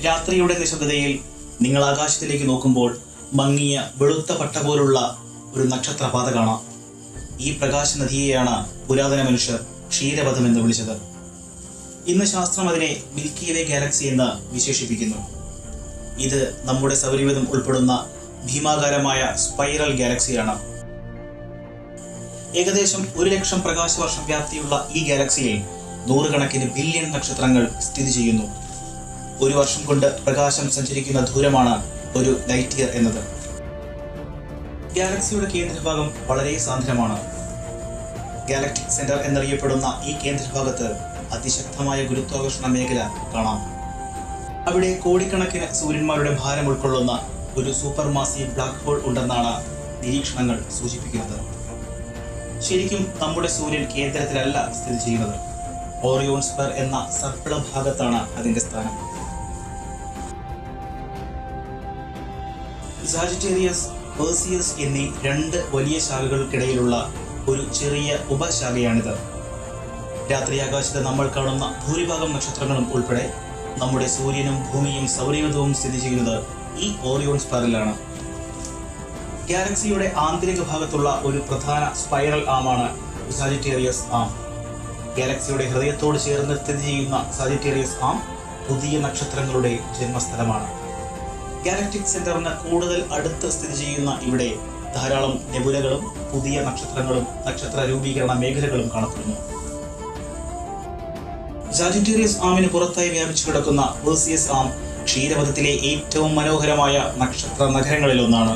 രാത്രിയുടെ നിശബ്ദതയിൽ നിങ്ങൾ ആകാശത്തിലേക്ക് നോക്കുമ്പോൾ മങ്ങിയ വെളുത്ത പട്ട പോലുള്ള ഒരു നക്ഷത്രപാത കാണാം. ഈ പ്രകാശ നദിയെയാണ് പുരാതന മനുഷ്യർ ക്ഷീരപഥം എന്ന് വിളിച്ചത്. ഇന്ന് ശാസ്ത്രം അതിനെ മിൽക്കി വേ ഗാലക്സി എന്ന് വിശേഷിപ്പിക്കുന്നു. ഇത് നമ്മുടെ സൗരയൂഥം ഉൾപ്പെടുന്ന ഭീമാകാരമായ സ്പൈറൽ ഗാലക്സിയാണ്. ഏകദേശം 1,00,000 പ്രകാശവർഷം വ്യാപ്തിയുള്ള ഈ ഗാലക്സിയിൽ നൂറുകണക്കിന് ബില്യൺ നക്ഷത്രങ്ങൾ സ്ഥിതി ചെയ്യുന്നു. ഒരു വർഷം കൊണ്ട് പ്രകാശം സഞ്ചരിക്കുന്ന ദൂരമാണ് ഒരു ലൈറ്റ് ഇയർ എന്നത്. ഗാലക്സിയുടെ കേന്ദ്രഭാഗം വളരെ സാന്ദ്രമാണ്. ഗാലക്റ്റിക് സെന്റർ എന്നറിയപ്പെടുന്ന ഈ കേന്ദ്രഭാഗത്ത് അതിശക്തമായ ഗുരുത്വാകർഷണ മേഖല കാണാം. അവിടെ കോടിക്കണക്കിന് സൂര്യന്മാരുടെ ഭാരം ഉൾക്കൊള്ളുന്ന ഒരു സൂപ്പർ മാസീവ് ബ്ലാക്ക് ഹോൾ ഉണ്ടെന്നാണ് നിരീക്ഷണങ്ങൾ സൂചിപ്പിക്കുന്നത്. ശരിക്കും നമ്മുടെ സൂര്യൻ കേന്ദ്രത്തിലല്ല സ്ഥിതി ചെയ്യുന്നത്. ഓറിയോൺ സ്പെയർ എന്ന സർപ്പിള ഭാഗത്താണ് അതിന്റെ സ്ഥാനം. സാജിറ്റേറിയസ്, പെർസിയസ് എന്നീ 2 വലിയ ശാഖകൾക്കിടയിലുള്ള ഒരു ചെറിയ ഉപശാഖയാണിത്. രാത്രി ആകാശത്ത് നമ്മൾ കാണുന്ന ഭൂരിഭാഗം നക്ഷത്രങ്ങളും ഉൾപ്പെടെ നമ്മുടെ സൂര്യനും ഭൂമിയും സൗരയൂഥവും സ്ഥിതി ചെയ്യുന്നത് ഈ ഓറിയോൺ സ്പെയറിലാണ്. ഗാലക്സിയുടെ ആന്തരിക ഭാഗത്തുള്ള ഒരു പ്രധാന സ്പൈറൽ ആമാണ് സാജിറ്റേറിയസ് ആം. ഗാലക്സിയുടെ ഹൃദയത്തോട് ചേർന്ന് സ്ഥിതി ചെയ്യുന്ന സാജിറ്റേറിയസ് ആം പുതിയ നക്ഷത്രങ്ങളുടെ ജന്മസ്ഥലമാണ്. ഗാലക്റ്റിക് സെന്ററിന് കൂടുതൽ അടുത്ത് സ്ഥിതി ചെയ്യുന്ന ഇവിടെ ധാരാളം നെബുലകളും പുതിയ നക്ഷത്രങ്ങളും നക്ഷത്ര രൂപീകരണ മേഖലകളും കാണപ്പെടുന്നു. സാജിറ്റേറിയസ് ആമിന് പുറത്തായി വ്യാപിച്ചു കിടക്കുന്ന പെർസിയസ് ആം ക്ഷീരപഥത്തിലെ ഏറ്റവും മനോഹരമായ നക്ഷത്ര നഗരങ്ങളിൽ ഒന്നാണ്.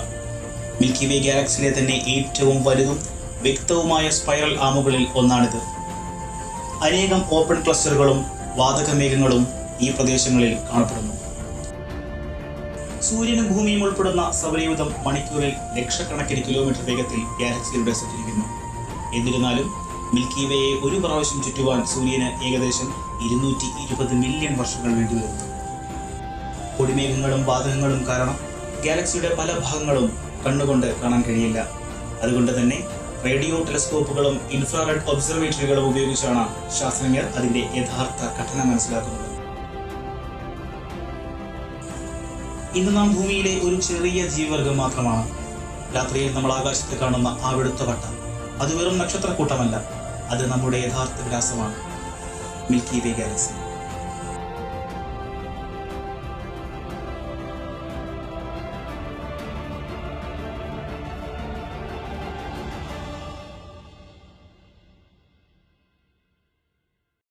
മിൽക്കി വേ ഗാലക്സിയിലെ തന്നെ ഏറ്റവും വലുതും വ്യക്തവുമായ സ്പൈറൽ ആമുകളിൽ ഒന്നാണിത്. അനേകം ഓപ്പൺ ക്ലസ്റ്ററുകളും വാതക മേഘങ്ങളും ഈ പ്രദേശങ്ങളിൽ കാണപ്പെടുന്നു. സൂര്യനും ഭൂമിയും ഉൾപ്പെടുന്ന സൗരയൂഥം മണിക്കൂറിൽ ലക്ഷക്കണക്കിന് കിലോമീറ്റർ വേഗത്തിൽ ഗാലക്സിയിലൂടെ സഞ്ചരിക്കുന്നു. എന്നിരുന്നാലും മിൽക്കി വേയെ ഒരു പ്രാവശ്യം ചുറ്റുവാൻ സൂര്യന് ഏകദേശം 220 മില്യൺ വർഷങ്ങൾ വേണ്ടിവരുന്നു. പൊടിമേഘങ്ങളും വാതകങ്ങളും കാരണം ഗാലക്സിയുടെ പല ഭാഗങ്ങളും കണ്ണുകൊണ്ട് കാണാൻ കഴിയില്ല. അതുകൊണ്ട് തന്നെ റേഡിയോ ടെലസ്കോപ്പുകളും ഇൻഫ്രാറെഡ് ഒബ്സർവേറ്ററികളും ഉപയോഗിച്ചാണ് ശാസ്ത്രജ്ഞർ അതിന്റെ യഥാർത്ഥ ഘടന മനസ്സിലാക്കുന്നത്. ഇന്ന് നാം ഭൂമിയിലെ ഒരു ചെറിയ ജീവിവർഗം മാത്രമാണ്. രാത്രിയിൽ നമ്മൾ ആകാശത്ത് കാണുന്ന ആ വെളുത്ത വട്ട അത് വെറും നക്ഷത്രക്കൂട്ടമല്ല, അത് നമ്മുടെ യഥാർത്ഥ വിലാസമാണ്, മിൽക്കി വേ ഗാലക്സി.